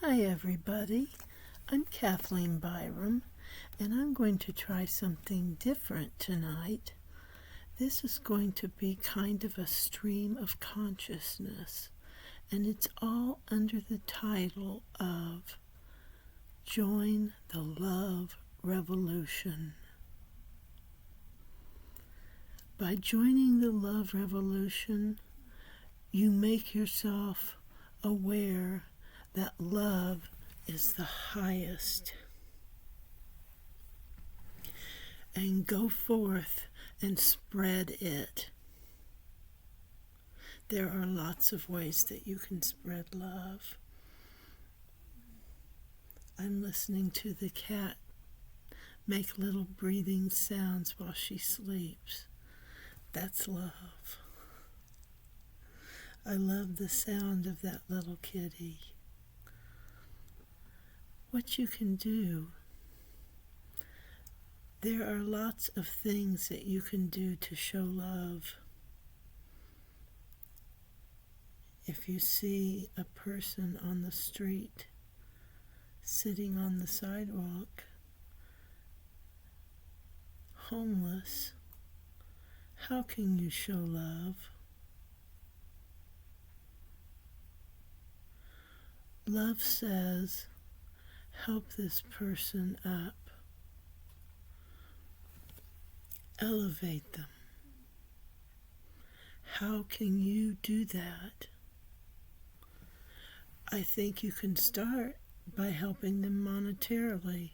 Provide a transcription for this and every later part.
Hi everybody, I'm Kathleen Byram, and I'm going to try something different tonight. This is going to be kind of a stream of consciousness, and it's all under the title of Join the Love Revolution. By joining the love revolution, you make yourself aware that love is the highest. And go forth and spread it. There are lots of ways that you can spread love. I'm listening to the cat make little breathing sounds while she sleeps. That's love. I love the sound of that little kitty. What you can do, there are lots of things that you can do to show love. If you see a person on the street sitting on the sidewalk, homeless, how can you show love? Love says, help this person up. Elevate them. How can you do that? I think you can start by helping them monetarily.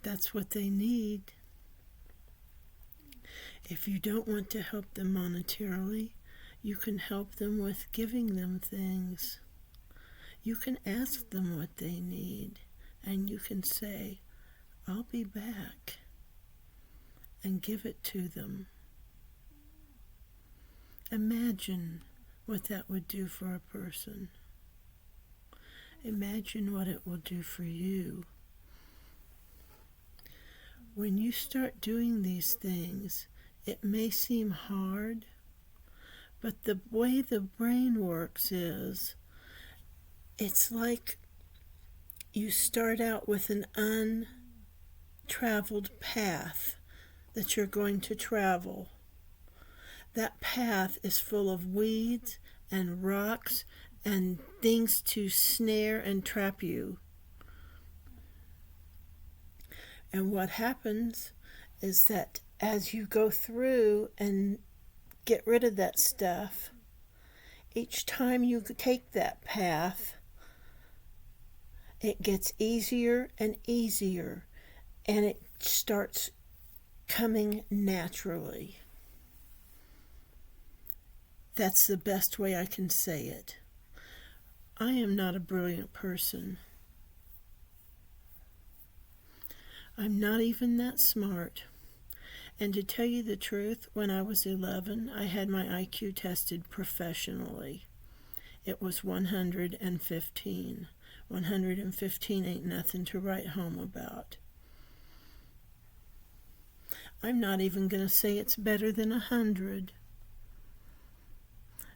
That's what they need. If you don't want to help them monetarily, you can help them with giving them things. You can ask them what they need, and you can say, I'll be back, and give it to them. Imagine what that would do for a person. Imagine what it will do for you. When you start doing these things, it may seem hard, but the way the brain works is, it's like you start out with an untraveled path that you're going to travel. That path is full of weeds and rocks and things to snare and trap you. And what happens is that as you go through and get rid of that stuff, each time you take that path, it gets easier and easier, and it starts coming naturally. That's the best way I can say it. I am not a brilliant person. I'm not even that smart. And to tell you the truth, when I was 11, I had my IQ tested professionally. It was 115. 115 ain't nothing to write home about. I'm not even going to say it's better than 100,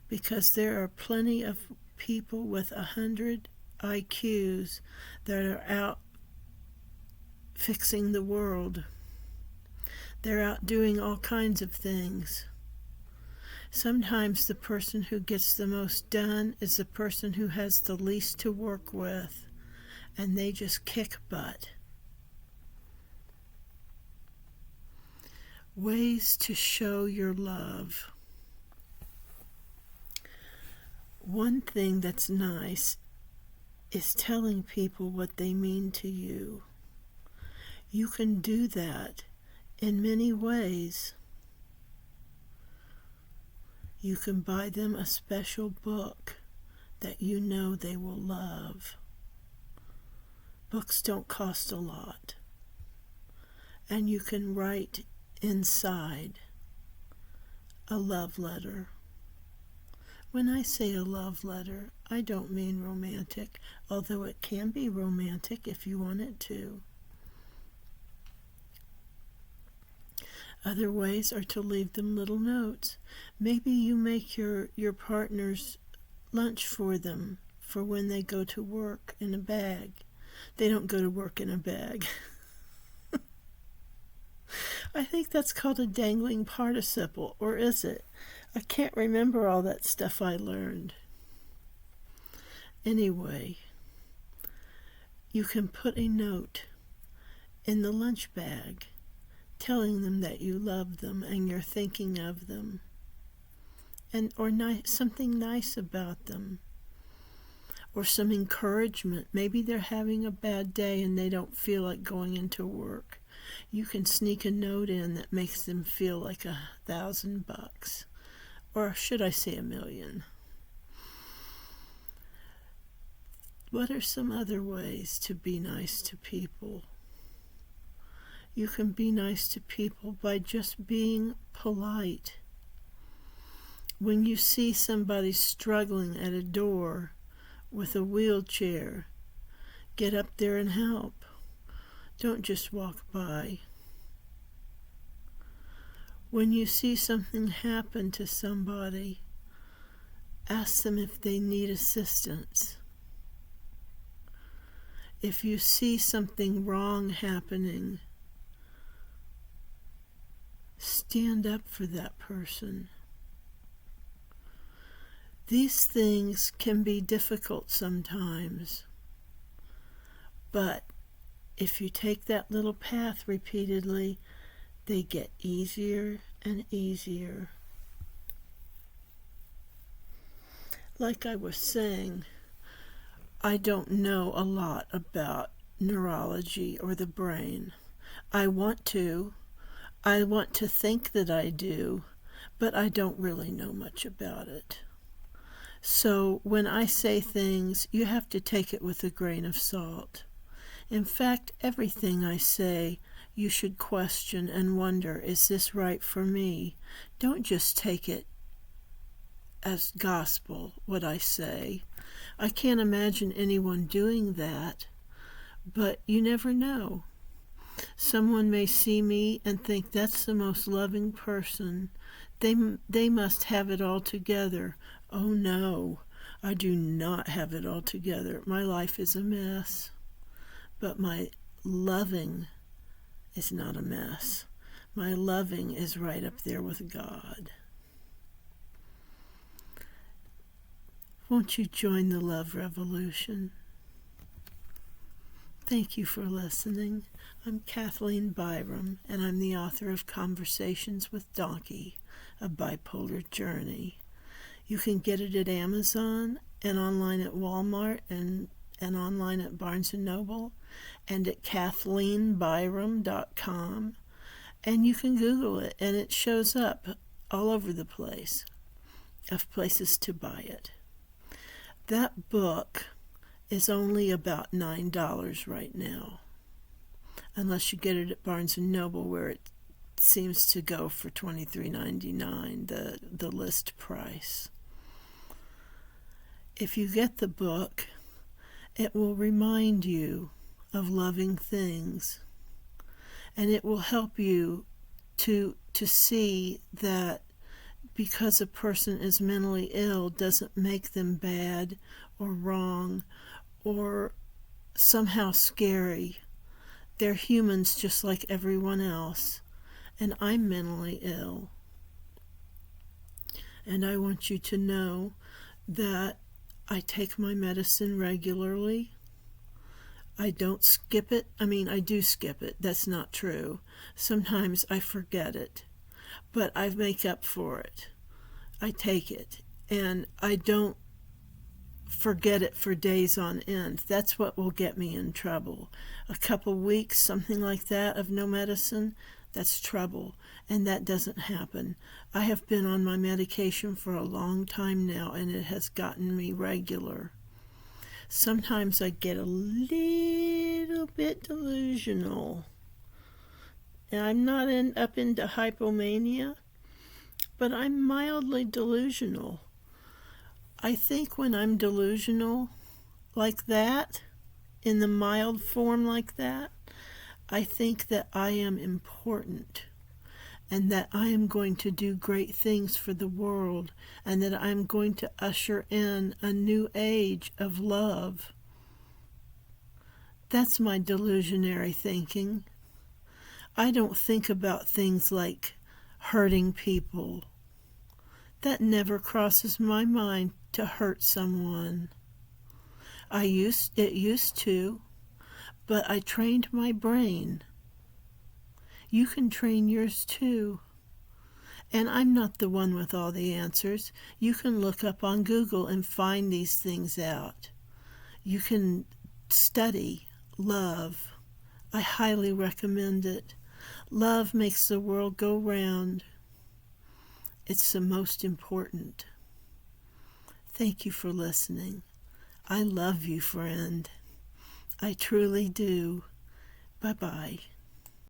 because there are plenty of people with 100 IQs that are out fixing the world. They're out doing all kinds of things. Sometimes the person who gets the most done is the person who has the least to work with, and they just kick butt. Ways to show your love. One thing that's nice is telling people what they mean to you. You can do that in many ways. You can buy them a special book that you know they will love. Books don't cost a lot. And you can write inside a love letter. When I say a love letter, I don't mean romantic, although it can be romantic if you want it to. Other ways are to leave them little notes. Maybe you make your partner's lunch for them for when they go to work in a bag. They don't go to work in a bag. I think that's called a dangling participle, or is it? I can't remember all that stuff I learned. Anyway, you can put a note in the lunch bag telling them that you love them and you're thinking of them, or something nice about them, or some encouragement. Maybe they're having a bad day and they don't feel like going into work. You can sneak a note in that makes them feel like $1,000, or should I say $1 million? What are some other ways to be nice to people? You can be nice to people by just being polite. When you see somebody struggling at a door with a wheelchair, get up there and help. Don't just walk by. When you see something happen to somebody, ask them if they need assistance. If you see something wrong happening, stand up for that person. These things can be difficult sometimes, but if you take that little path repeatedly, they get easier and easier. Like I was saying, I don't know a lot about neurology or the brain. I want to think that I do, but I don't really know much about it. So when I say things, you have to take it with a grain of salt. In fact, everything I say, you should question and wonder, is this right for me? Don't just take it as gospel, what I say. I can't imagine anyone doing that, but you never know. Someone may see me and think that's the most loving person. They must have it all together. Oh no, I do not have it all together. My life is a mess. But my loving is not a mess. My loving is right up there with God. Won't you join the love revolution? Thank you for listening. I'm Kathleen Byram, and I'm the author of Conversations with Dawnkey, A Bipolar Journey. You can get it at Amazon and online at Walmart and online at Barnes & Noble and at KathleenByram.com. And you can Google it, and it shows up all over the place of places to buy it. That book is only about $9 right now, unless you get it at Barnes & Noble, where it seems to go for $23.99, the list price. If you get the book, it will remind you of loving things, and it will help you to see that because a person is mentally ill doesn't make them bad or wrong or somehow scary. They're humans just like everyone else, and I'm mentally ill. And I want you to know that I take my medicine regularly. I don't skip it. I do skip it. That's not true. Sometimes I forget it, but I make up for it. I take it, and I don't forget it for days on end. That's what will get me in trouble. A couple weeks, something like that, of no medicine, that's trouble, and that doesn't happen. I have been on my medication for a long time now, and it has gotten me regular. Sometimes I get a little bit delusional. And I'm not up into hypomania, but I'm mildly delusional. I think when I'm delusional like that, in the mild form like that, I think that I am important. and that I am going to do great things for the world, and that I'm going to usher in a new age of love. That's my delusionary thinking. I don't think about things like hurting people. That never crosses my mind to hurt someone. It used to, but I trained my brain. You can train yours too. And I'm not the one with all the answers. You can look up on Google and find these things out. You can study love. I highly recommend it. Love makes the world go round. It's the most important. Thank you for listening. I love you, friend. I truly do. Bye-bye.